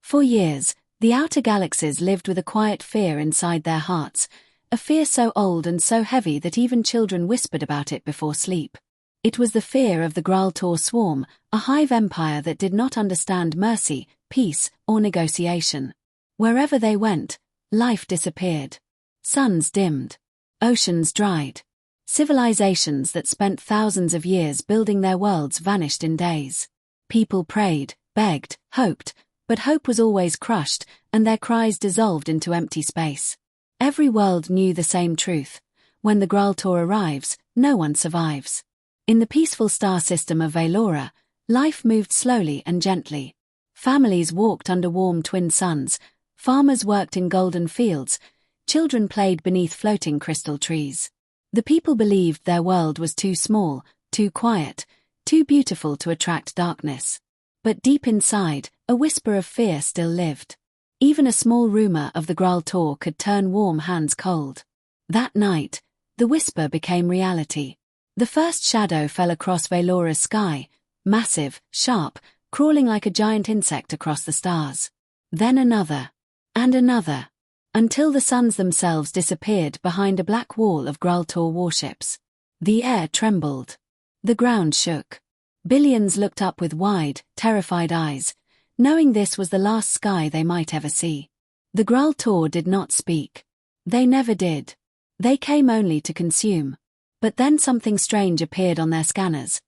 For years, the outer galaxies lived with a quiet fear inside their hearts, a fear so old and so heavy that even children whispered about it before sleep. It was the fear of the Graltor swarm, a hive empire that did not understand mercy, peace, or negotiation. Wherever they went, life disappeared. Suns dimmed. Oceans dried. Civilizations that spent thousands of years building their worlds vanished in days. People prayed, begged, hoped, but hope was always crushed, and their cries dissolved into empty space. Every world knew the same truth. When the Graltor arrives, no one survives. In the peaceful star system of Velora, life moved slowly and gently. Families walked under warm twin suns, farmers worked in golden fields, children played beneath floating crystal trees. The people believed their world was too small, too quiet, too beautiful to attract darkness. But deep inside, a whisper of fear still lived. Even a small rumor of the Graltor could turn warm hands cold. That night, the whisper became reality. The first shadow fell across Velora's sky, massive, sharp, crawling like a giant insect across the stars. Then another, and another, until the suns themselves disappeared behind a black wall of Graltor warships. The air trembled. The ground shook. Billions looked up with wide, terrified eyes, knowing this was the last sky they might ever see. The Graltor did not speak. They never did. They came only to consume. But then something strange appeared on their scanners.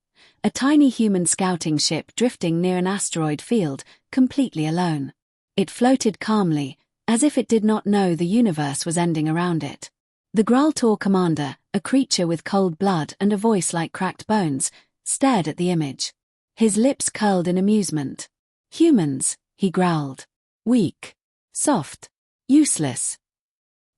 A tiny human scouting ship drifting near an asteroid field, completely alone. It floated calmly, as if it did not know the universe was ending around it. The Graltor commander, a creature with cold blood and a voice like cracked bones, stared at the image. His lips curled in amusement. "Humans," he growled. "Weak. Soft. Useless."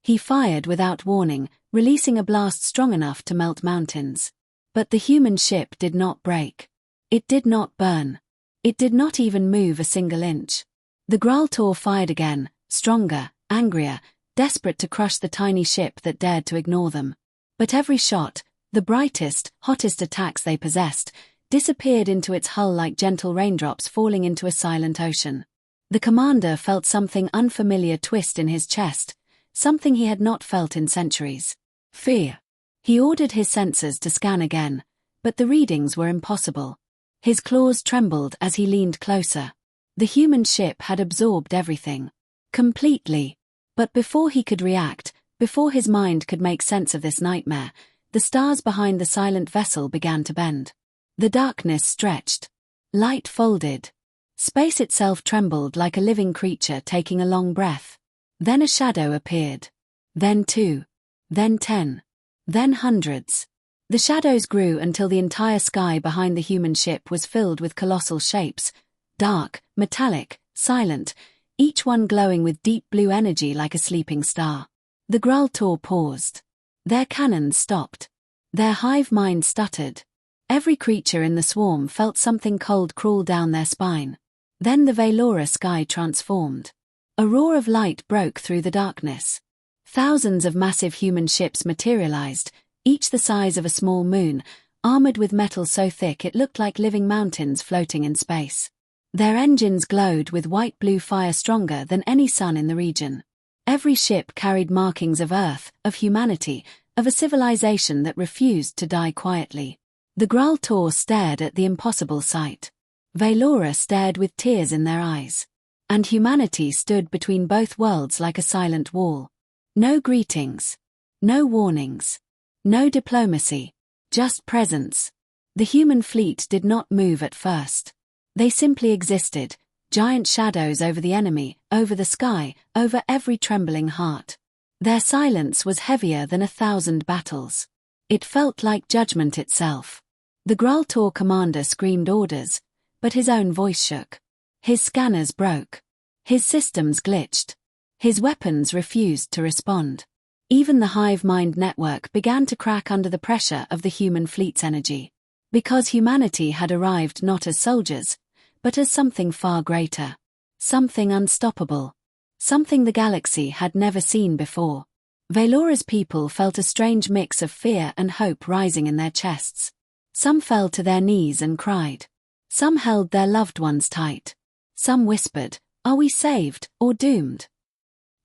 He fired without warning, releasing a blast strong enough to melt mountains. But the human ship did not break. It did not burn. It did not even move a single inch. The Graltor fired again, stronger, angrier, desperate to crush the tiny ship that dared to ignore them. But every shot, the brightest, hottest attacks they possessed, disappeared into its hull like gentle raindrops falling into a silent ocean. The commander felt something unfamiliar twist in his chest, something he had not felt in centuries. Fear. He ordered his sensors to scan again, but the readings were impossible. His claws trembled as he leaned closer. The human ship had absorbed everything. Completely. But before he could react, before his mind could make sense of this nightmare, the stars behind the silent vessel began to bend. The darkness stretched. Light folded. Space itself trembled like a living creature taking a long breath. Then a shadow appeared. Then 2. Then 10. Then hundreds. The shadows grew until the entire sky behind the human ship was filled with colossal shapes, dark, metallic, silent, each one glowing with deep blue energy like a sleeping star. The Graltor paused. Their cannons stopped. Their hive mind stuttered. Every creature in the swarm felt something cold crawl down their spine. Then the Velora sky transformed. A roar of light broke through the darkness. Thousands of massive human ships materialized, each the size of a small moon, armored with metal so thick it looked like living mountains floating in space. Their engines glowed with white-blue fire stronger than any sun in the region. Every ship carried markings of Earth, of humanity, of a civilization that refused to die quietly. The Graltor stared at the impossible sight. Velora stared with tears in their eyes. And humanity stood between both worlds like a silent wall. No greetings. No warnings. No diplomacy. Just presence. The human fleet did not move at first. They simply existed, giant shadows over the enemy, over the sky, over every trembling heart. Their silence was heavier than 1,000 battles. It felt like judgment itself. The Graltor commander screamed orders, but his own voice shook. His scanners broke. His systems glitched. His weapons refused to respond. Even the hive mind network began to crack under the pressure of the human fleet's energy. Because humanity had arrived not as soldiers, but as something far greater. Something unstoppable. Something the galaxy had never seen before. Velora's people felt a strange mix of fear and hope rising in their chests. Some fell to their knees and cried. Some held their loved ones tight. Some whispered, Are we saved or doomed?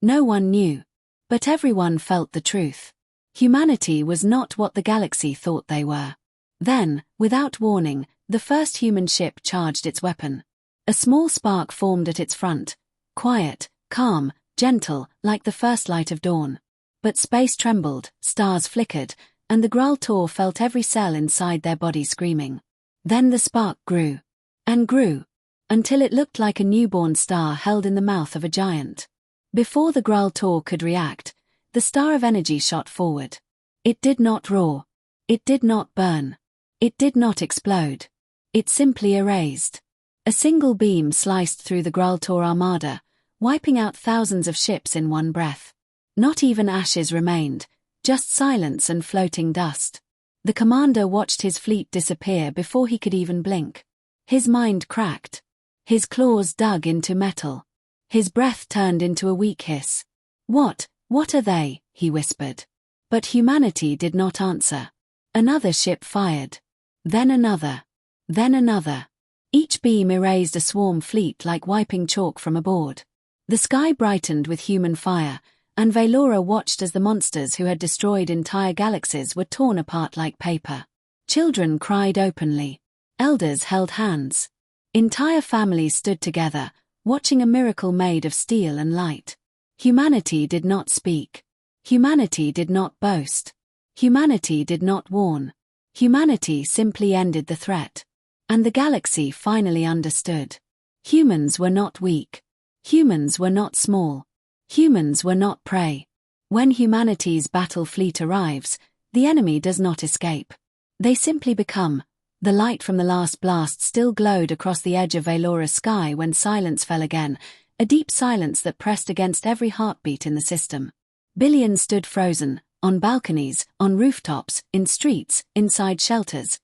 No one knew. But everyone felt the truth. Humanity was not what the galaxy thought they were. Then, without warning, the first human ship charged its weapon. A small spark formed at its front, quiet, calm, gentle, like the first light of dawn. But space trembled, stars flickered, and the Graltor felt every cell inside their body screaming. Then the spark grew. And grew. Until it looked like a newborn star held in the mouth of a giant. Before the Graltor could react, the star of energy shot forward. It did not roar. It did not burn. It did not explode. It simply erased. A single beam sliced through the Graltor armada, wiping out thousands of ships in one breath. Not even ashes remained, just silence and floating dust. The commander watched his fleet disappear before he could even blink. His mind cracked. His claws dug into metal. His breath turned into a weak hiss. What are they?" he whispered. But humanity did not answer. Another ship fired. Then another. Then another. Each beam erased a swarm fleet like wiping chalk from a board. The sky brightened with human fire, and Velora watched as the monsters who had destroyed entire galaxies were torn apart like paper. Children cried openly. Elders held hands. Entire families stood together, watching a miracle made of steel and light. Humanity did not speak. Humanity did not boast. Humanity did not warn. Humanity simply ended the threat. And the galaxy finally understood. Humans were not weak. Humans were not small. Humans were not prey. When humanity's battle fleet arrives, the enemy does not escape. They simply become. The light from the last blast still glowed across the edge of Velora's sky when silence fell again, a deep silence that pressed against every heartbeat in the system. Billions stood frozen, on balconies, on rooftops, in streets, inside shelters,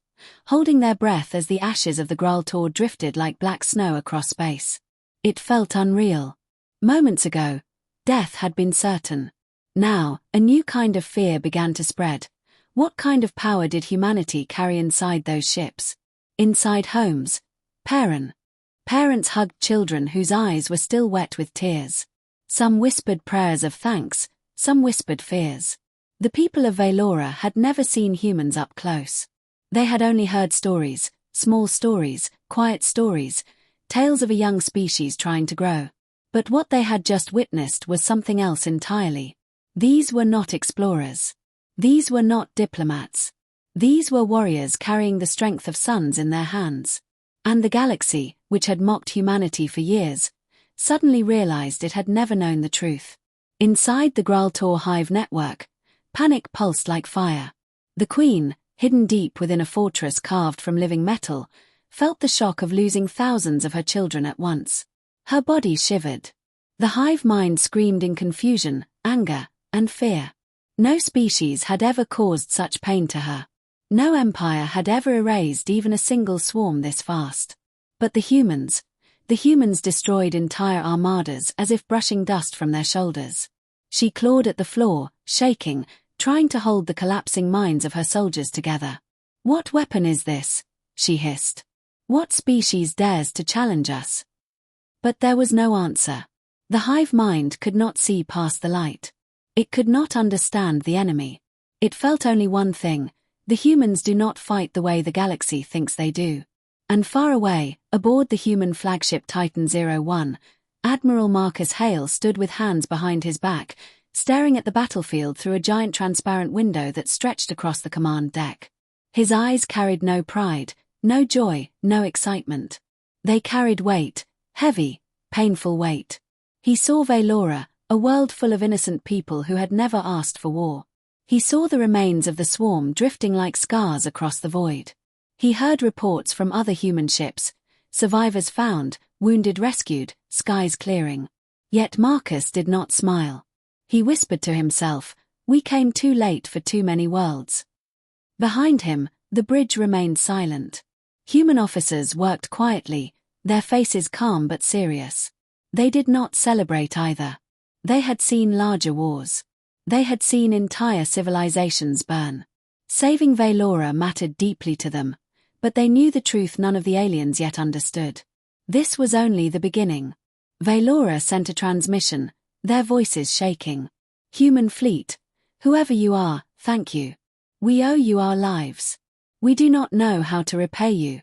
holding their breath as the ashes of the Graltor drifted like black snow across space. It felt unreal. Moments ago, death had been certain. Now, a new kind of fear began to spread. What kind of power did humanity carry inside those ships? Inside homes? Parents hugged children whose eyes were still wet with tears. Some whispered prayers of thanks, some whispered fears. The people of Velora had never seen humans up close. They had only heard stories, small stories, quiet stories, tales of a young species trying to grow. But what they had just witnessed was something else entirely. These were not explorers. These were not diplomats. These were warriors carrying the strength of suns in their hands. And the galaxy, which had mocked humanity for years, suddenly realized it had never known the truth. Inside the Graltor hive network, panic pulsed like fire. The queen, hidden deep within a fortress carved from living metal, felt the shock of losing thousands of her children at once. Her body shivered. The hive mind screamed in confusion, anger, and fear. No species had ever caused such pain to her. No empire had ever erased even a single swarm this fast. But the humans destroyed entire armadas as if brushing dust from their shoulders. She clawed at the floor, shaking, trying to hold the collapsing minds of her soldiers together. "What weapon is this?" she hissed. "What species dares to challenge us?" But there was no answer. The hive mind could not see past the light. It could not understand the enemy. It felt only one thing: the humans do not fight the way the galaxy thinks they do. And far away, aboard the human flagship Titan 01, Admiral Marcus Hale stood with hands behind his back, staring at the battlefield through a giant transparent window that stretched across the command deck. His eyes carried no pride, no joy, no excitement. They carried weight, heavy, painful weight. He saw Velora, a world full of innocent people who had never asked for war. He saw the remains of the swarm drifting like scars across the void. He heard reports from other human ships, survivors found, wounded rescued, skies clearing. Yet Marcus did not smile. He whispered to himself, "We came too late for too many worlds." Behind him, the bridge remained silent. Human officers worked quietly, their faces calm but serious. They did not celebrate either. They had seen larger wars. They had seen entire civilizations burn. Saving Velora mattered deeply to them, but they knew the truth none of the aliens yet understood. This was only the beginning. Valora sent a transmission, their voices shaking. Human fleet, whoever you are, thank you. We owe you our lives. We do not know how to repay you.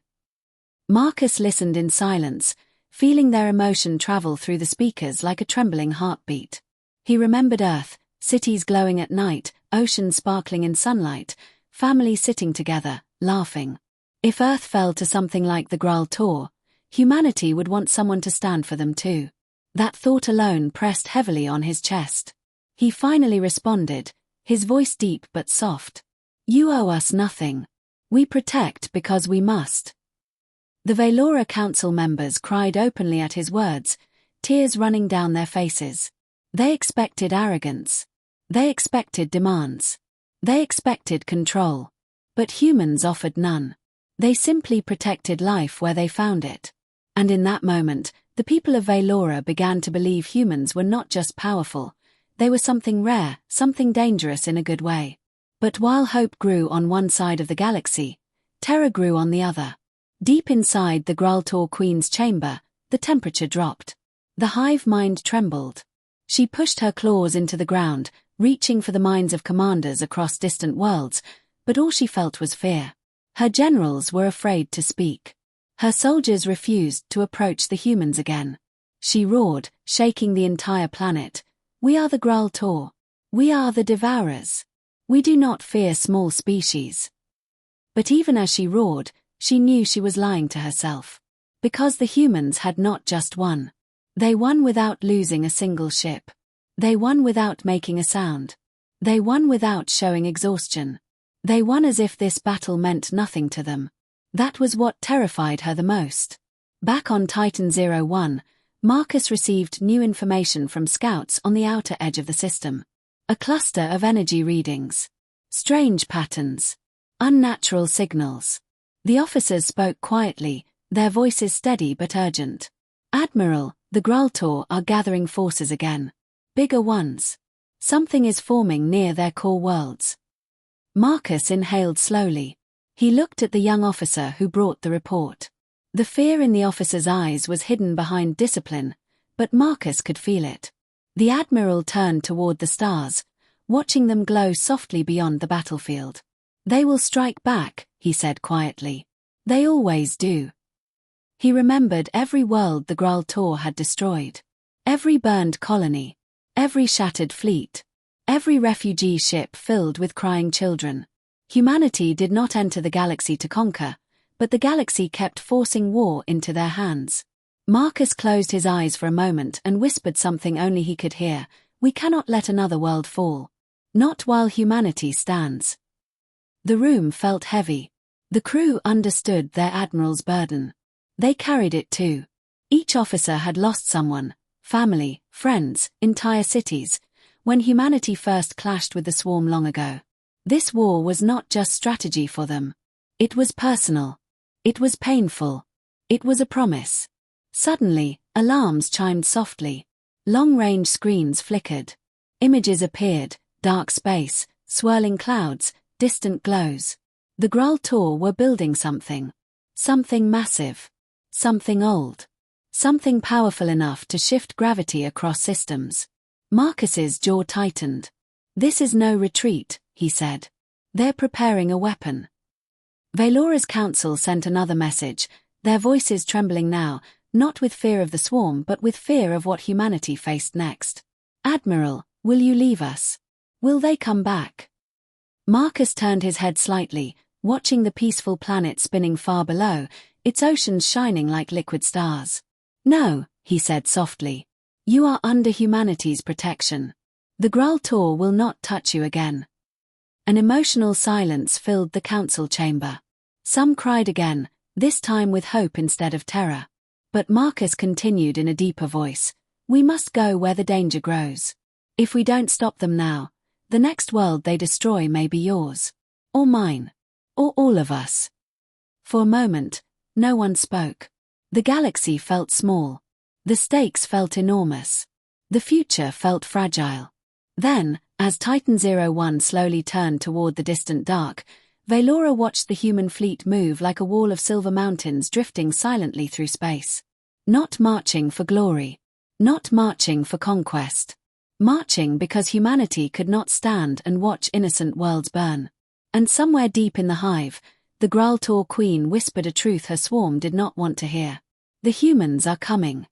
Marcus listened in silence, feeling their emotion travel through the speakers like a trembling heartbeat. He remembered Earth, cities glowing at night, oceans sparkling in sunlight, families sitting together, laughing. If Earth fell to something like the Graal Tor, humanity would want someone to stand for them too. That thought alone pressed heavily on his chest. He finally responded, his voice deep but soft. You owe us nothing. We protect because we must. The Valora Council members cried openly at his words, tears running down their faces. They expected arrogance. They expected demands. They expected control. But humans offered none. They simply protected life where they found it. And in that moment, the people of Valora began to believe humans were not just powerful, they were something rare, something dangerous in a good way. But while hope grew on one side of the galaxy, terror grew on the other. Deep inside the Graal Tor Queen's chamber, the temperature dropped. The hive mind trembled. She pushed her claws into the ground, reaching for the minds of commanders across distant worlds, but all she felt was fear. Her generals were afraid to speak. Her soldiers refused to approach the humans again. She roared, shaking the entire planet. We are the Graal Tor. We are the Devourers. We do not fear small species. But even as she roared, she knew she was lying to herself. Because the humans had not just won. They won without losing a single ship. They won without making a sound. They won without showing exhaustion. They won as if this battle meant nothing to them. That was what terrified her the most. Back on Titan 01, Marcus received new information from scouts on the outer edge of the system. A cluster of energy readings. Strange patterns. Unnatural signals. The officers spoke quietly, their voices steady but urgent. Admiral, the Graal Tor are gathering forces again. Bigger ones. Something is forming near their core worlds. Marcus inhaled slowly. He looked at the young officer who brought the report. The fear in the officer's eyes was hidden behind discipline, but Marcus could feel it. The Admiral turned toward the stars, watching them glow softly beyond the battlefield. They will strike back, he said quietly. They always do. He remembered every world the Graal Tor had destroyed. Every burned colony. Every shattered fleet. Every refugee ship filled with crying children. Humanity did not enter the galaxy to conquer, but the galaxy kept forcing war into their hands. Marcus closed his eyes for a moment and whispered something only he could hear. We cannot let another world fall. Not while humanity stands. The room felt heavy. The crew understood their admiral's burden. They carried it too. Each officer had lost someone, family, friends, entire cities, when humanity first clashed with the swarm long ago. This war was not just strategy for them. It was personal. It was painful. It was a promise. Suddenly, alarms chimed softly. Long-range screens flickered. Images appeared, dark space, swirling clouds, distant glows. The Graal Tor were building something. Something massive. Something old. Something powerful enough to shift gravity across systems. Marcus's jaw tightened. This is no retreat, he said. They're preparing a weapon. Valora's council sent another message, their voices trembling now, not with fear of the swarm but with fear of what humanity faced next. Admiral, will you leave us? Will they come back? Marcus turned his head slightly, watching the peaceful planet spinning far below, its oceans shining like liquid stars. No, he said softly. You are under humanity's protection. The Graal Tor will not touch you again. An emotional silence filled the council chamber. Some cried again, this time with hope instead of terror. But Marcus continued in a deeper voice. We must go where the danger grows. If we don't stop them now, the next world they destroy may be yours. Or mine. Or all of us. For a moment, no one spoke. The galaxy felt small. The stakes felt enormous. The future felt fragile. Then, as Titan 01 slowly turned toward the distant dark, Valora watched the human fleet move like a wall of silver mountains drifting silently through space. Not marching for glory. Not marching for conquest. Marching because humanity could not stand and watch innocent worlds burn. And somewhere deep in the hive, the Graltor queen whispered a truth her swarm did not want to hear. The humans are coming.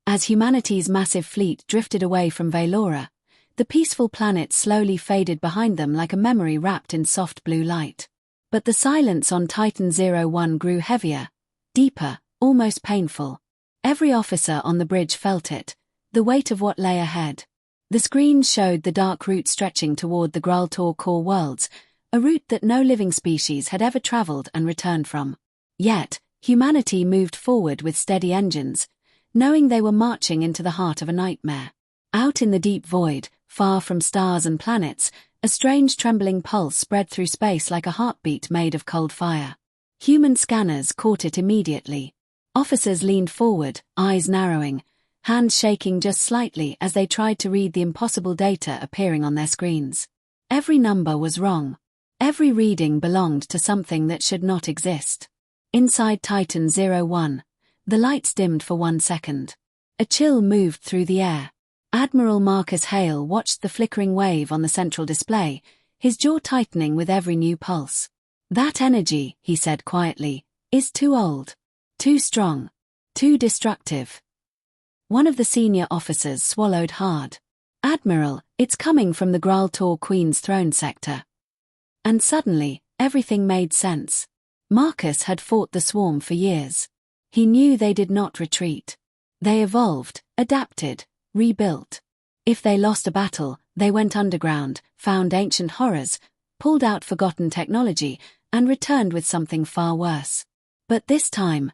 As humanity's massive fleet drifted away from Valora, the peaceful planet slowly faded behind them like a memory wrapped in soft blue light. But the silence on Titan 01 grew heavier, deeper, almost painful. Every officer on the bridge felt it, the weight of what lay ahead. The screens showed the dark route stretching toward the Graltor core worlds, a route that no living species had ever traveled and returned from. Yet, humanity moved forward with steady engines, knowing they were marching into the heart of a nightmare. Out in the deep void, far from stars and planets, a strange trembling pulse spread through space like a heartbeat made of cold fire. Human scanners caught it immediately. Officers leaned forward, eyes narrowing, hands shaking just slightly as they tried to read the impossible data appearing on their screens. Every number was wrong. Every reading belonged to something that should not exist. Inside Titan 01, the lights dimmed for 1 second. A chill moved through the air. Admiral Marcus Hale watched the flickering wave on the central display, his jaw tightening with every new pulse. "That energy," he said quietly, "is too old. Too strong. Too destructive." One of the senior officers swallowed hard. "Admiral, it's coming from the Graltor Queen's throne sector." And suddenly, everything made sense. Marcus had fought the swarm for years. He knew they did not retreat. They evolved, adapted, rebuilt. If they lost a battle, they went underground, found ancient horrors, pulled out forgotten technology, and returned with something far worse. But this time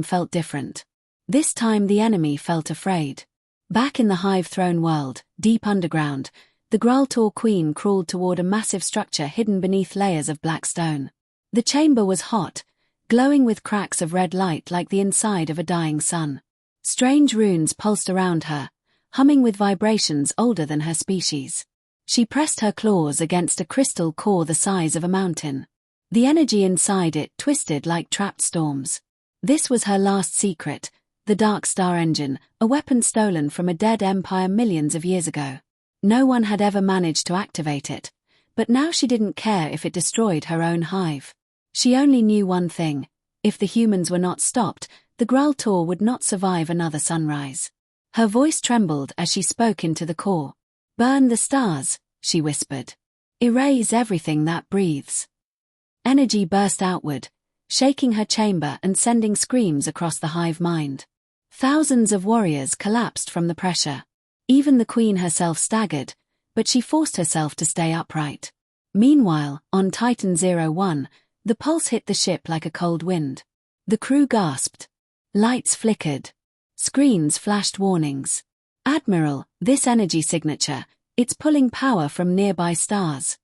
felt different. This time the enemy felt afraid. Back in the Hive Throne world, deep underground, the Graltor Queen crawled toward a massive structure hidden beneath layers of black stone. The chamber was hot, glowing with cracks of red light like the inside of a dying sun. Strange runes pulsed around her, humming with vibrations older than her species. She pressed her claws against a crystal core the size of a mountain. The energy inside it twisted like trapped storms. This was her last secret, the Dark Star Engine, a weapon stolen from a dead empire millions of years ago. No one had ever managed to activate it, but now she didn't care if it destroyed her own hive. She only knew one thing: if the humans were not stopped, the Graltor would not survive another sunrise. Her voice trembled as she spoke into the core. "Burn the stars," she whispered. "Erase everything that breathes." Energy burst outward, shaking her chamber and sending screams across the hive mind. Thousands of warriors collapsed from the pressure. Even the queen herself staggered, but she forced herself to stay upright. Meanwhile, on Titan 01, the pulse hit the ship like a cold wind. The crew gasped. Lights flickered. Screens flashed warnings. "Admiral, this energy signature, it's pulling power from nearby stars."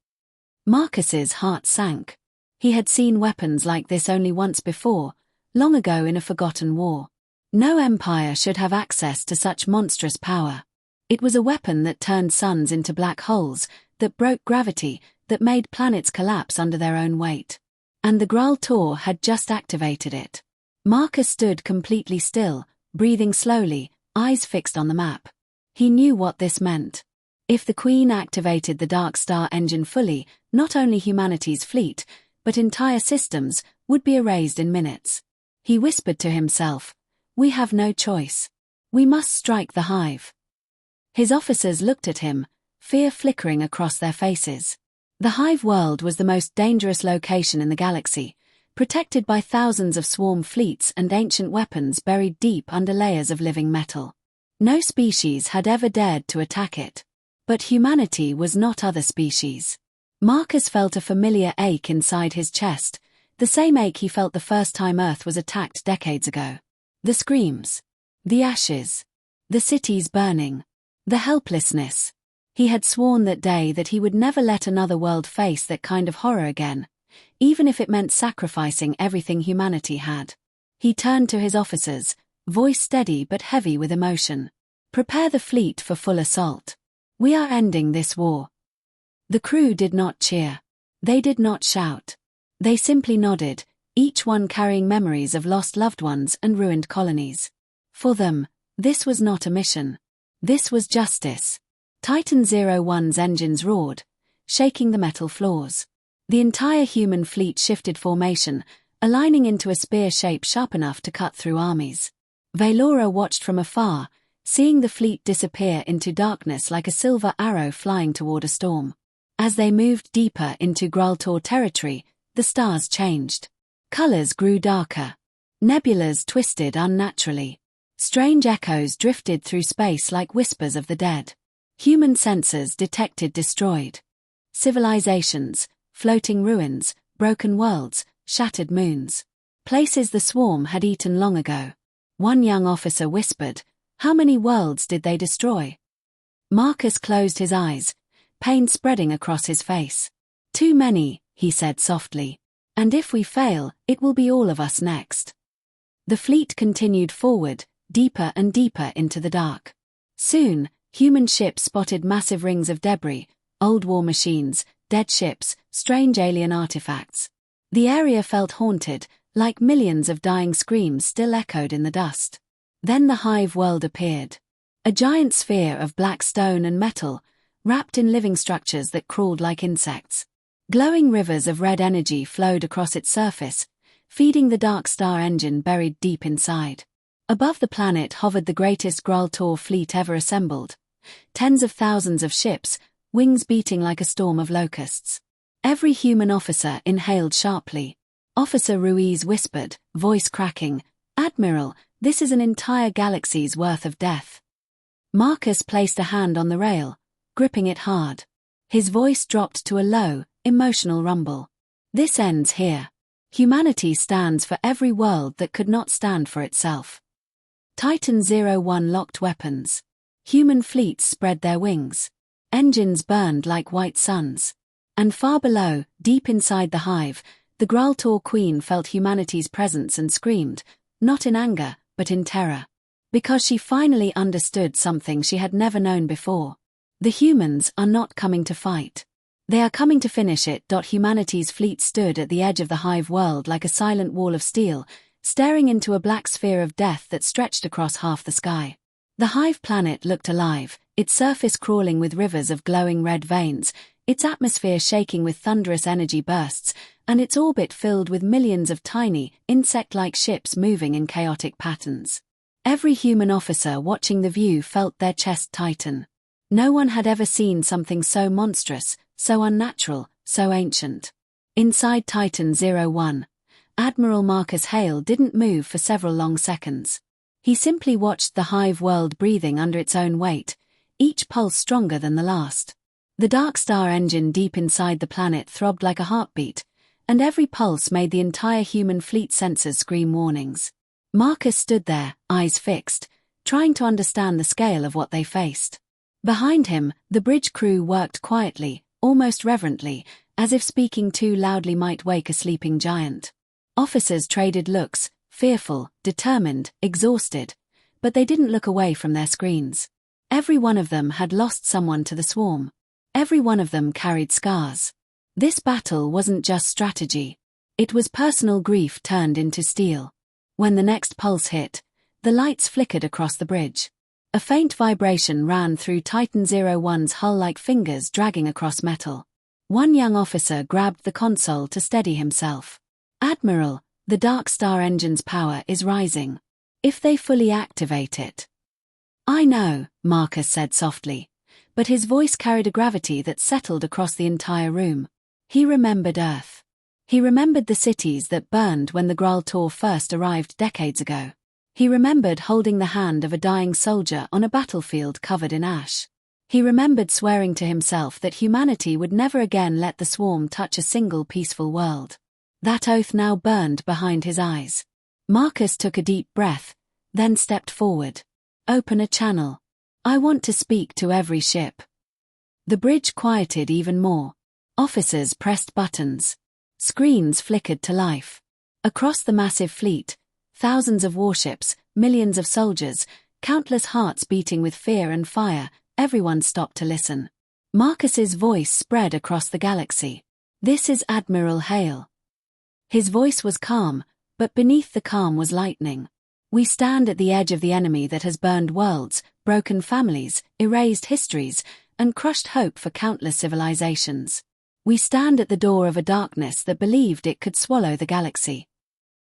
Marcus's heart sank. He had seen weapons like this only once before, long ago in a forgotten war. No empire should have access to such monstrous power. It was a weapon that turned suns into black holes, that broke gravity, that made planets collapse under their own weight. And the Graltor had just activated it. Marcus stood completely still, breathing slowly, eyes fixed on the map. He knew what this meant. If the Queen activated the Dark Star Engine fully, not only humanity's fleet, but entire systems, would be erased in minutes. He whispered to himself, "We have no choice. We must strike the hive." His officers looked at him, fear flickering across their faces. The hive world was the most dangerous location in the galaxy, protected by thousands of swarm fleets and ancient weapons buried deep under layers of living metal. No species had ever dared to attack it. But humanity was not other species. Marcus felt a familiar ache inside his chest, the same ache he felt the first time Earth was attacked decades ago. The screams. The ashes. The cities burning. The helplessness. He had sworn that day that he would never let another world face that kind of horror again, even if it meant sacrificing everything humanity had. He turned to his officers, voice steady but heavy with emotion. "Prepare the fleet for full assault. We are ending this war." The crew did not cheer. They did not shout. They simply nodded, each one carrying memories of lost loved ones and ruined colonies. For them, This was not a mission. This was justice. Titan 01's engines roared, shaking the metal floors. The entire human fleet shifted formation, aligning into a spear shape sharp enough to cut through armies. Valora watched from afar, seeing the fleet disappear into darkness like a silver arrow flying toward a storm. As they moved deeper into Graltor territory, the stars changed. Colors grew darker. Nebulas twisted unnaturally. Strange echoes drifted through space like whispers of the dead. Human sensors detected destroyed civilizations, floating ruins, broken worlds, shattered moons. Places the swarm had eaten long ago. One young officer whispered, "How many worlds did they destroy?" Marcus closed his eyes, pain spreading across his face. "Too many," he said softly. "And if we fail, it will be all of us next." The fleet continued forward, deeper and deeper into the dark. Soon, human ships spotted massive rings of debris, old war machines, dead ships, strange alien artifacts. The area felt haunted, like millions of dying screams still echoed in the dust. Then the hive world appeared. A giant sphere of black stone and metal, wrapped in living structures that crawled like insects. Glowing rivers of red energy flowed across its surface, feeding the dark star engine buried deep inside. Above the planet hovered the greatest Graltor fleet ever assembled. Tens of thousands of ships, wings beating like a storm of locusts. Every human officer inhaled sharply. Officer Ruiz whispered, voice cracking, "Admiral, this is an entire galaxy's worth of death." Marcus placed a hand on the rail, gripping it hard. His voice dropped to a low, emotional rumble. "This ends here. Humanity stands for every world that could not stand for itself." Titan 01 locked weapons. Human fleets spread their wings. Engines burned like white suns. And far below, deep inside the hive, the Graltor Queen felt humanity's presence and screamed, not in anger, but in terror. Because she finally understood something she had never known before. The humans are not coming to fight. They are coming to finish it. Humanity's fleet stood at the edge of the hive world like a silent wall of steel, staring into a black sphere of death that stretched across half the sky. The hive planet looked alive, its surface crawling with rivers of glowing red veins, its atmosphere shaking with thunderous energy bursts, and its orbit filled with millions of tiny, insect-like ships moving in chaotic patterns. Every human officer watching the view felt their chest tighten. No one had ever seen something so monstrous, so unnatural, so ancient. Inside Titan 01, Admiral Marcus Hale didn't move for several long seconds. He simply watched the hive world breathing under its own weight, each pulse stronger than the last. The dark star engine deep inside the planet throbbed like a heartbeat, and every pulse made the entire human fleet sensors scream warnings. Marcus stood there, eyes fixed, trying to understand the scale of what they faced. Behind him, the bridge crew worked quietly, almost reverently, as if speaking too loudly might wake a sleeping giant. Officers traded looks, fearful, determined, exhausted, but they didn't look away from their screens. Every one of them had lost someone to the swarm. Every one of them carried scars. This battle wasn't just strategy. It was personal grief turned into steel. When the next pulse hit, the lights flickered across the bridge. A faint vibration ran through Titan 01's hull like fingers dragging across metal. One young officer grabbed the console to steady himself. "Admiral, the Dark Star engine's power is rising. If they fully activate it." "I know," Marcus said softly, but his voice carried a gravity that settled across the entire room. He remembered Earth. He remembered the cities that burned when the Graltor first arrived decades ago. He remembered holding the hand of a dying soldier on a battlefield covered in ash. He remembered swearing to himself that humanity would never again let the swarm touch a single peaceful world. That oath now burned behind his eyes. Marcus took a deep breath, then stepped forward. "Open a channel. I want to speak to every ship." The bridge quieted even more. Officers pressed buttons. Screens flickered to life. Across the massive fleet, thousands of warships, millions of soldiers, countless hearts beating with fear and fire, everyone stopped to listen. Marcus's voice spread across the galaxy. "This is Admiral Hale." His voice was calm, but beneath the calm was lightning. We stand at the edge of the enemy that has burned worlds, broken families, erased histories, and crushed hope for countless civilizations. We stand at the door of a darkness that believed it could swallow the galaxy.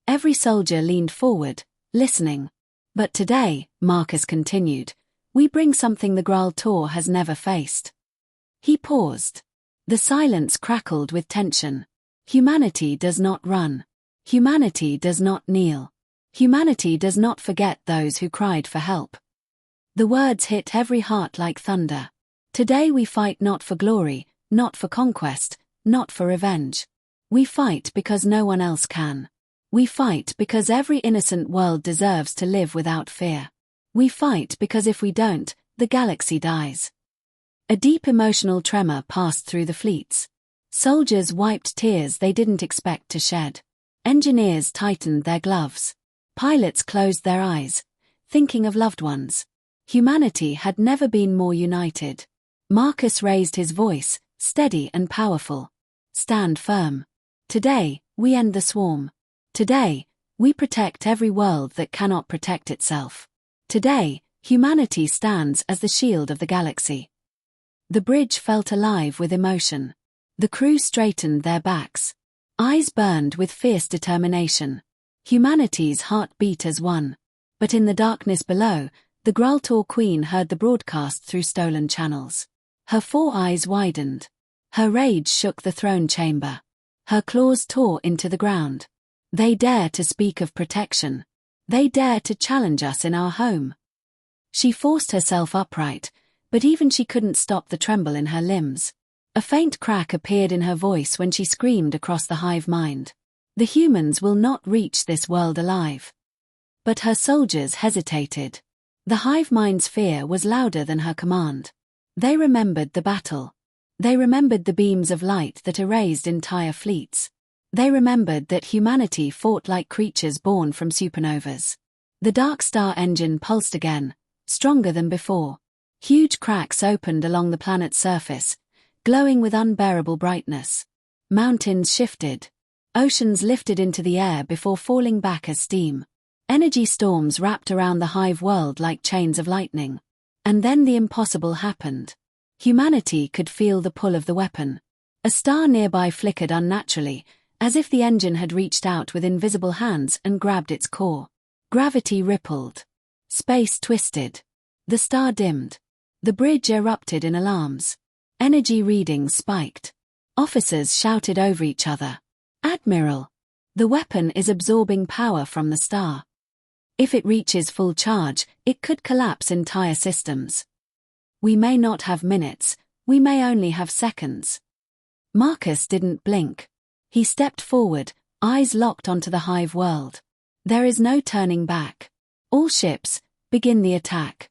Every soldier leaned forward, listening. But today, Marcus continued, we bring something the Graal Tor has never faced. He paused. The silence crackled with tension. Humanity does not run. Humanity does not kneel. Humanity does not forget those who cried for help. The words hit every heart like thunder. Today we fight not for glory, not for conquest, not for revenge. We fight because no one else can. We fight because every innocent world deserves to live without fear. We fight because if we don't, the galaxy dies. A deep emotional tremor passed through the fleets. Soldiers wiped tears they didn't expect to shed. Engineers tightened their gloves. Pilots closed their eyes, thinking of loved ones. Humanity had never been more united. Marcus raised his voice, steady and powerful. Stand firm. Today, we end the swarm. Today, we protect every world that cannot protect itself. Today, humanity stands as the shield of the galaxy. The bridge felt alive with emotion. The crew straightened their backs. Eyes burned with fierce determination. Humanity's heart beat as one. But in the darkness below, the Graal Tor Queen heard the broadcast through stolen channels. Her 4 eyes widened. Her rage shook the throne chamber. Her claws tore into the ground. They dare to speak of protection. They dare to challenge us in our home. She forced herself upright, but even she couldn't stop the tremble in her limbs. A faint crack appeared in her voice when she screamed across the hive mind. The humans will not reach this world alive. But her soldiers hesitated. The hive mind's fear was louder than her command. They remembered the battle. They remembered the beams of light that erased entire fleets. They remembered that humanity fought like creatures born from supernovas. The Dark Star engine pulsed again, stronger than before. Huge cracks opened along the planet's surface, glowing with unbearable brightness. Mountains shifted. Oceans lifted into the air before falling back as steam. Energy storms wrapped around the hive world like chains of lightning. And then the impossible happened. Humanity could feel the pull of the weapon. A star nearby flickered unnaturally, as if the engine had reached out with invisible hands and grabbed its core. Gravity rippled. Space twisted. The star dimmed. The bridge erupted in alarms. Energy readings spiked. Officers shouted over each other. Admiral! The weapon is absorbing power from the star. If it reaches full charge, it could collapse entire systems. We may not have minutes, we may only have seconds. Marcus didn't blink. He stepped forward, eyes locked onto the hive world. There is no turning back. All ships, begin the attack.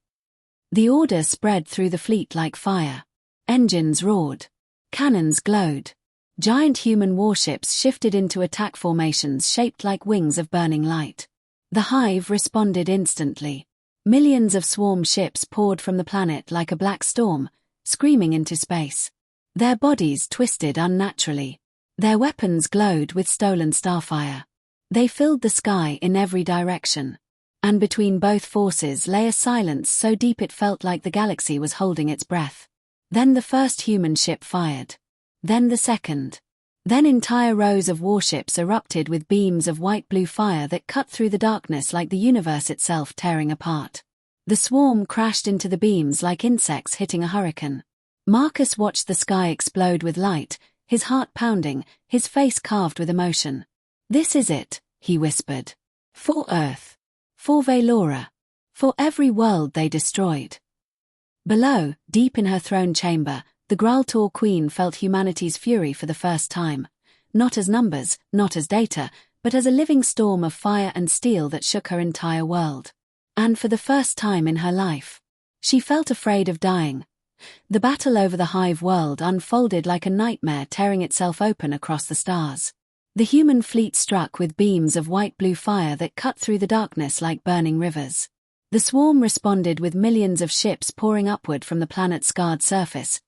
The order spread through the fleet like fire. Engines roared. Cannons glowed. Giant human warships shifted into attack formations shaped like wings of burning light. The hive responded instantly. Millions of swarm ships poured from the planet like a black storm, screaming into space. Their bodies twisted unnaturally. Their weapons glowed with stolen starfire. They filled the sky in every direction. And between both forces lay a silence so deep it felt like the galaxy was holding its breath. Then the first human ship fired. Then the second. Then entire rows of warships erupted with beams of white-blue fire that cut through the darkness like the universe itself tearing apart. The swarm crashed into the beams like insects hitting a hurricane. Marcus watched the sky explode with light, his heart pounding, his face carved with emotion. "This is it," he whispered. "For Earth. For Valora. For every world they destroyed." Below, deep in her throne chamber, the Graal Tor Queen felt humanity's fury for the first time, not as numbers, not as data, but as a living storm of fire and steel that shook her entire world. And for the first time in her life, she felt afraid of dying. The battle over the hive world unfolded like a nightmare tearing itself open across the stars. The human fleet struck with beams of white-blue fire that cut through the darkness like burning rivers. The swarm responded with millions of ships pouring upward from the planet's scarred surface,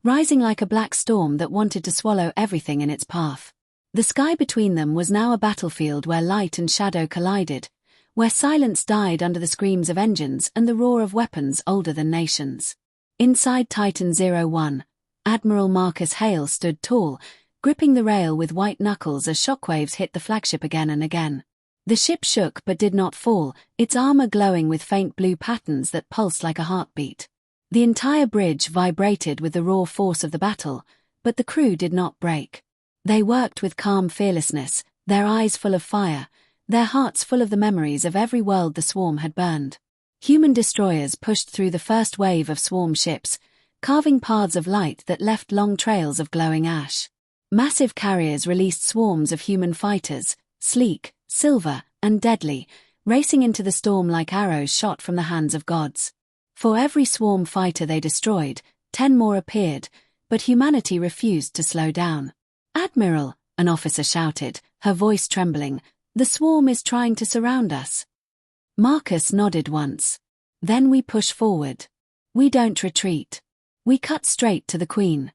rising like a black storm that wanted to swallow everything in its path. The sky between them was now a battlefield where light and shadow collided, where silence died under the screams of engines and the roar of weapons older than nations. Inside Titan 01, Admiral Marcus Hale stood tall, gripping the rail with white knuckles as shockwaves hit the flagship again and again. The ship shook but did not fall, its armor glowing with faint blue patterns that pulsed like a heartbeat. The entire bridge vibrated with the raw force of the battle, but the crew did not break. They worked with calm fearlessness, their eyes full of fire, their hearts full of the memories of every world the swarm had burned. Human destroyers pushed through the first wave of swarm ships, carving paths of light that left long trails of glowing ash. Massive carriers released swarms of human fighters, sleek, silver, and deadly, racing into the storm like arrows shot from the hands of gods. For every swarm fighter they destroyed, 10 more appeared, but humanity refused to slow down. "Admiral," an officer shouted, her voice trembling, "the swarm is trying to surround us." Marcus nodded once. "Then we push forward. We don't retreat. We cut straight to the Queen."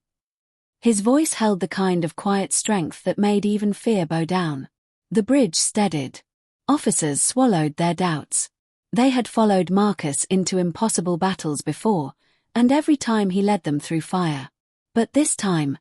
His voice held the kind of quiet strength that made even fear bow down. The bridge steadied. Officers swallowed their doubts. They had followed Marcus into impossible battles before, and every time he led them through fire. But this time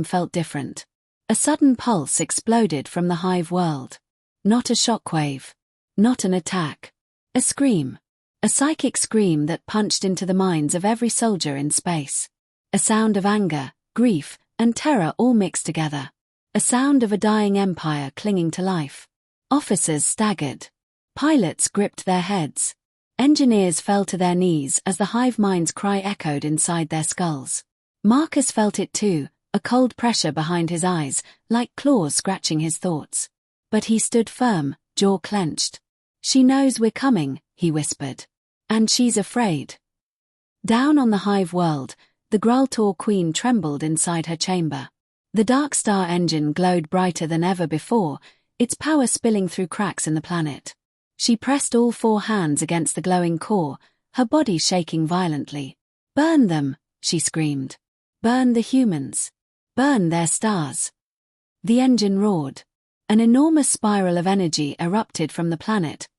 felt different. A sudden pulse exploded from the hive world. Not a shockwave. Not an attack. A scream. A psychic scream that punched into the minds of every soldier in space. A sound of anger, grief, and terror all mixed together. A sound of a dying empire clinging to life. Officers staggered. Pilots gripped their heads. Engineers fell to their knees as the hive mind's cry echoed inside their skulls. Marcus felt it too, a cold pressure behind his eyes, like claws scratching his thoughts. But he stood firm, jaw clenched. "She knows we're coming," he whispered. "And she's afraid." Down on the hive world, the Graltor Queen trembled inside her chamber. The Dark Star engine glowed brighter than ever before, its power spilling through cracks in the planet. She pressed all 4 hands against the glowing core, her body shaking violently. "Burn them," she screamed. "Burn the humans. Burn their stars." The engine roared. An enormous spiral of energy erupted from the planet,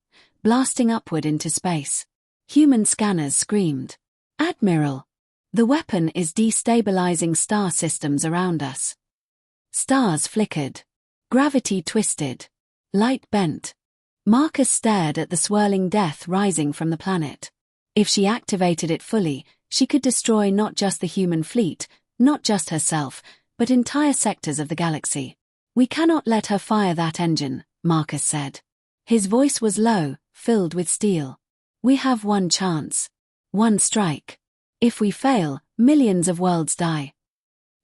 blasting upward into space. Human scanners screamed. "Admiral! The weapon is destabilizing star systems around us." Stars flickered. Gravity twisted. Light bent. Marcus stared at the swirling death rising from the planet. If she activated it fully, she could destroy not just the human fleet, not just herself, but entire sectors of the galaxy. "We cannot let her fire that engine," Marcus said. His voice was low, filled with steel. "We have one chance. One strike. If we fail, millions of worlds die."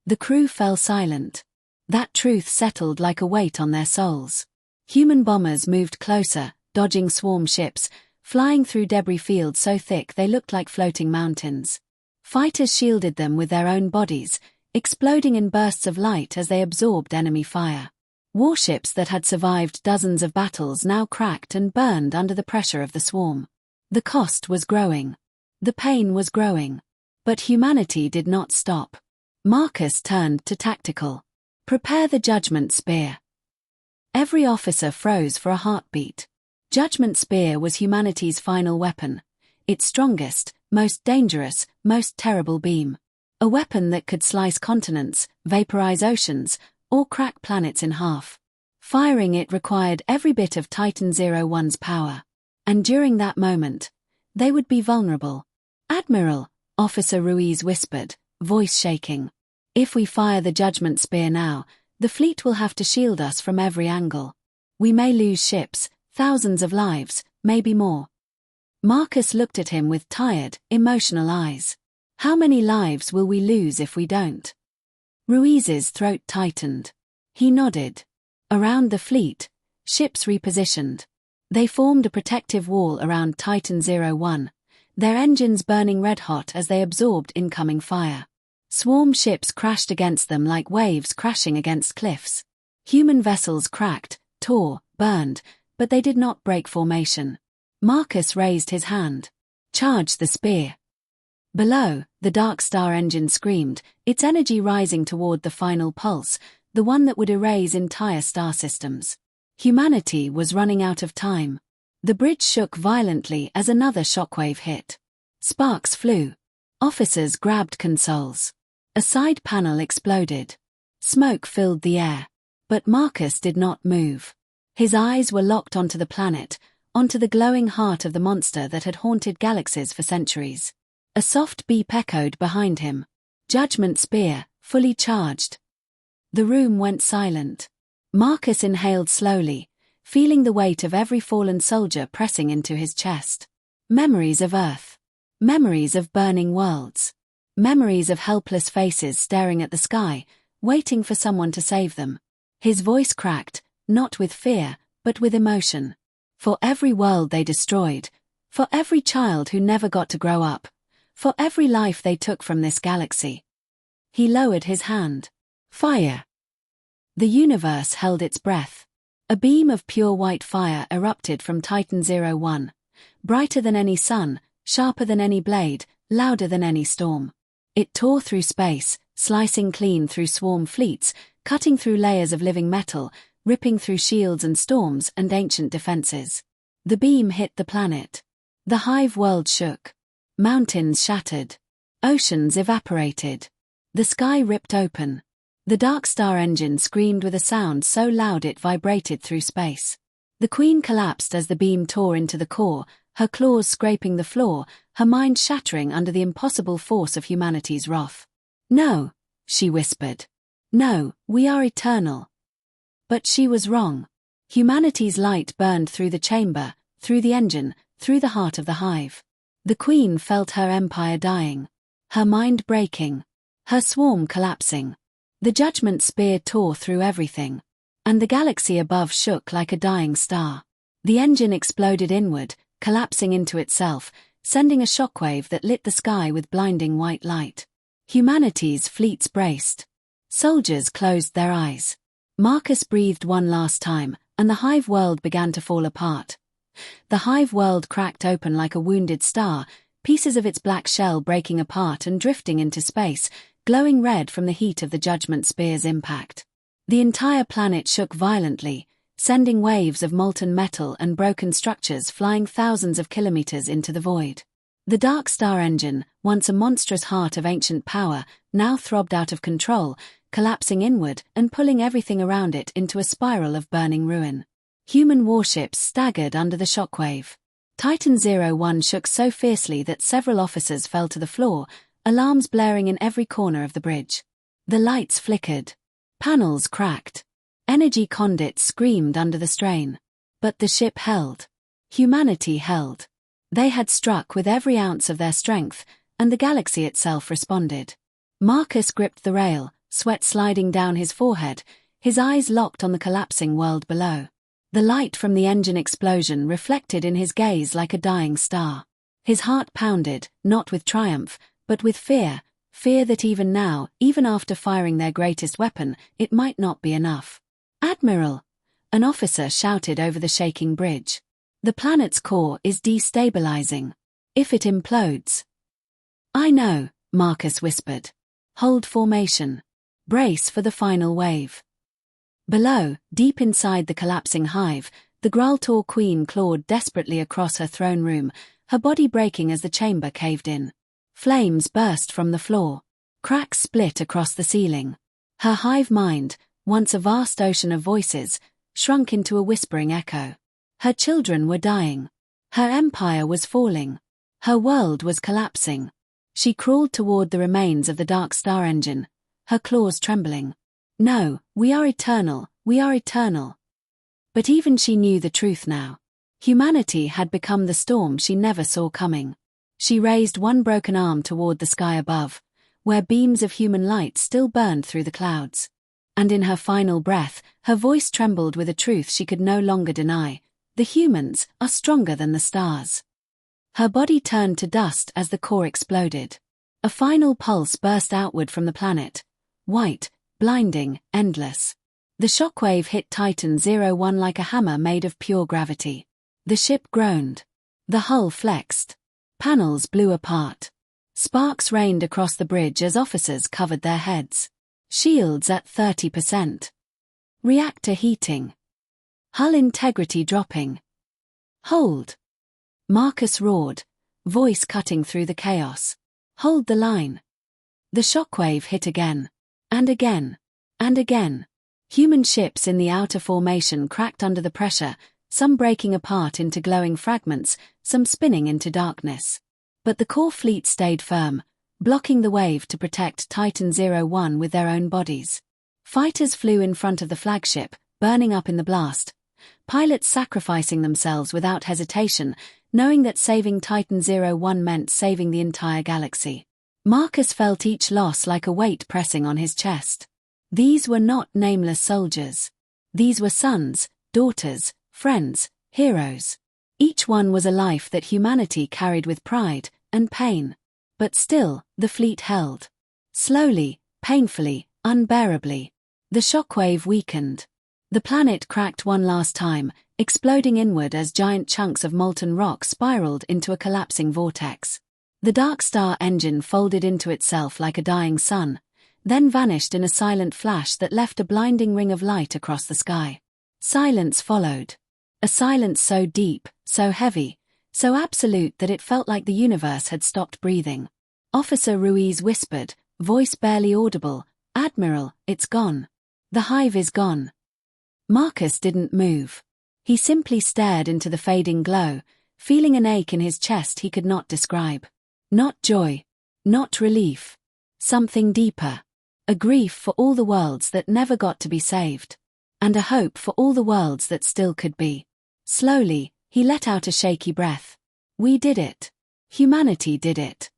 The crew fell silent. That truth settled like a weight on their souls. Human bombers moved closer, dodging swarm ships, flying through debris fields so thick they looked like floating mountains. Fighters shielded them with their own bodies, exploding in bursts of light as they absorbed enemy fire. Warships that had survived dozens of battles now cracked and burned under the pressure of the swarm. The cost was growing. The pain was growing. But humanity did not stop. Marcus turned to tactical. "Prepare the Judgment Spear." Every officer froze for a heartbeat. Judgment Spear was humanity's final weapon. Its strongest, most dangerous, most terrible beam. A weapon that could slice continents, vaporize oceans, or crack planets in half. Firing it required every bit of Titan 01's power. And during that moment, they would be vulnerable. "Admiral," Officer Ruiz whispered, voice shaking. "If we fire the Judgment Spear now, the fleet will have to shield us from every angle. We may lose ships, thousands of lives, maybe more." Marcus looked at him with tired, emotional eyes. "How many lives will we lose if we don't?" Ruiz's throat tightened. He nodded. Around the fleet, ships repositioned. They formed a protective wall around Titan 01, their engines burning red-hot as they absorbed incoming fire. Swarm ships crashed against them like waves crashing against cliffs. Human vessels cracked, tore, burned, but they did not break formation. Marcus raised his hand. "Charge the spear." Below, the Dark Star engine screamed, its energy rising toward the final pulse, the one that would erase entire star systems. Humanity was running out of time. The bridge shook violently as another shockwave hit. Sparks flew. Officers grabbed consoles. A side panel exploded. Smoke filled the air. But Marcus did not move. His eyes were locked onto the planet, onto the glowing heart of the monster that had haunted galaxies for centuries. A soft beep echoed behind him. Judgment spear, fully charged. The room went silent. Marcus inhaled slowly, feeling the weight of every fallen soldier pressing into his chest. Memories of Earth. Memories of burning worlds. Memories of helpless faces staring at the sky, waiting for someone to save them. His voice cracked, not with fear, but with emotion. For every world they destroyed, for every child who never got to grow up, for every life they took from this galaxy. He lowered his hand. Fire. The universe held its breath. A beam of pure white fire erupted from Titan 01, brighter than any sun, sharper than any blade, louder than any storm. It tore through space, slicing clean through swarm fleets, cutting through layers of living metal, ripping through shields and storms and ancient defenses. The beam hit the planet. The hive world shook. Mountains shattered. Oceans evaporated. The sky ripped open. The Dark Star engine screamed with a sound so loud it vibrated through space. The Queen collapsed as the beam tore into the core, her claws scraping the floor, her mind shattering under the impossible force of humanity's wrath. "No," she whispered. "No, we are eternal." But she was wrong. Humanity's light burned through the chamber, through the engine, through the heart of the hive. The Queen felt her empire dying, her mind breaking, her swarm collapsing. The judgment spear tore through everything, and the galaxy above shook like a dying star. The engine exploded inward, collapsing into itself, sending a shockwave that lit the sky with blinding white light. Humanity's fleets braced. Soldiers closed their eyes. Marcus breathed one last time, and the hive world began to fall apart. The hive world cracked open like a wounded star, pieces of its black shell breaking apart and drifting into space, glowing red from the heat of the judgment spear's impact. The entire planet shook violently, sending waves of molten metal and broken structures flying thousands of kilometers into the void. The Dark Star engine, once a monstrous heart of ancient power, now throbbed out of control, collapsing inward and pulling everything around it into a spiral of burning ruin. Human warships staggered under the shockwave. Titan 01 shook so fiercely that several officers fell to the floor, alarms blaring in every corner of the bridge. The lights flickered. Panels cracked. Energy conduits screamed under the strain. But the ship held. Humanity held. They had struck with every ounce of their strength, and the galaxy itself responded. Marcus gripped the rail, sweat sliding down his forehead, his eyes locked on the collapsing world below. The light from the engine explosion reflected in his gaze like a dying star. His heart pounded, not with triumph, but with fear, fear that even now, even after firing their greatest weapon, it might not be enough. "Admiral!" an officer shouted over the shaking bridge. "The planet's core is destabilizing. If it implodes." "I know," Marcus whispered. "Hold formation. Brace for the final wave." Below, deep inside the collapsing hive, the Graltor Queen clawed desperately across her throne room, her body breaking as the chamber caved in. Flames burst from the floor. Cracks split across the ceiling. Her hive mind, once a vast ocean of voices, shrunk into a whispering echo. Her children were dying. Her empire was falling. Her world was collapsing. She crawled toward the remains of the Dark Star engine, her claws trembling. "No, we are eternal, we are eternal." But even she knew the truth now. Humanity had become the storm she never saw coming. She raised one broken arm toward the sky above, where beams of human light still burned through the clouds. And in her final breath, her voice trembled with a truth she could no longer deny: the humans are stronger than the stars. Her body turned to dust as the core exploded. A final pulse burst outward from the planet. White, blinding, endless. The shockwave hit Titan 01 like a hammer made of pure gravity. The ship groaned. The hull flexed. Panels blew apart. Sparks rained across the bridge as officers covered their heads. Shields at 30%. Reactor heating. Hull integrity dropping. Hold! Marcus roared, voice cutting through the chaos. Hold the line. The shockwave hit again. And again. And again. Human ships in the outer formation cracked under the pressure, some breaking apart into glowing fragments, some spinning into darkness. But the core fleet stayed firm, blocking the wave to protect Titan 01 with their own bodies. Fighters flew in front of the flagship, burning up in the blast, pilots sacrificing themselves without hesitation, knowing that saving Titan 01 meant saving the entire galaxy. Marcus felt each loss like a weight pressing on his chest. These were not nameless soldiers. These were sons, daughters, friends, heroes. Each one was a life that humanity carried with pride and pain. But still, the fleet held. Slowly, painfully, unbearably. The shockwave weakened. The planet cracked one last time, exploding inward as giant chunks of molten rock spiraled into a collapsing vortex. The dark star engine folded into itself like a dying sun, then vanished in a silent flash that left a blinding ring of light across the sky. Silence followed. A silence so deep, so heavy, so absolute that it felt like the universe had stopped breathing. Officer Ruiz whispered, voice barely audible, "Admiral, it's gone. The hive is gone." Marcus didn't move. He simply stared into the fading glow, feeling an ache in his chest he could not describe. Not joy. Not relief. Something deeper. A grief for all the worlds that never got to be saved. And a hope for all the worlds that still could be. Slowly, he let out a shaky breath. We did it. Humanity did it.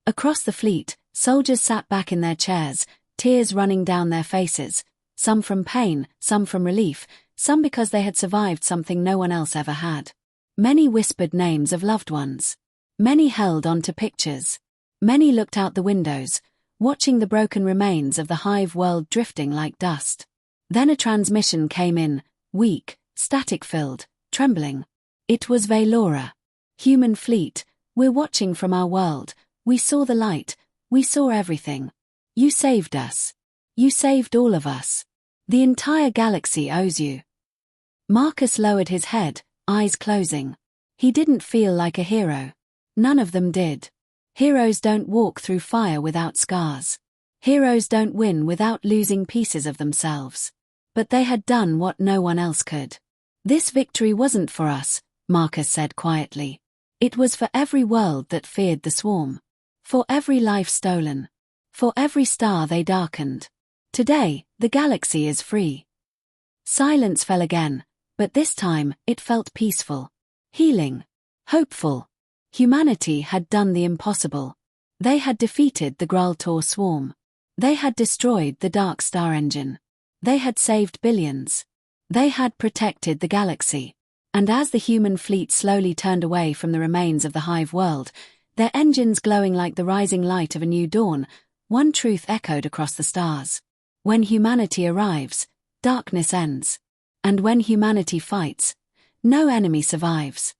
Across the fleet, soldiers sat back in their chairs, tears running down their faces, some from pain, some from relief, some because they had survived something no one else ever had. Many whispered names of loved ones. Many held onto pictures. Many looked out the windows, watching the broken remains of the hive world drifting like dust. Then a transmission came in, weak, static-filled, trembling. It was Valora. Human fleet, we're watching from our world. We saw the light. We saw everything. You saved us. You saved all of us. The entire galaxy owes you. Marcus lowered his head, eyes closing. He didn't feel like a hero. None of them did. Heroes don't walk through fire without scars. Heroes don't win without losing pieces of themselves. But they had done what no one else could. This victory wasn't for us, Marcus said quietly. It was for every world that feared the swarm. For every life stolen. For every star they darkened. Today, the galaxy is free. Silence fell again, but this time, it felt peaceful. Healing. Hopeful. Humanity had done the impossible. They had defeated the Graltor swarm. They had destroyed the Dark Star engine. They had saved billions. They had protected the galaxy. And as the human fleet slowly turned away from the remains of the hive world, their engines glowing like the rising light of a new dawn, one truth echoed across the stars. When humanity arrives, darkness ends. And when humanity fights, no enemy survives.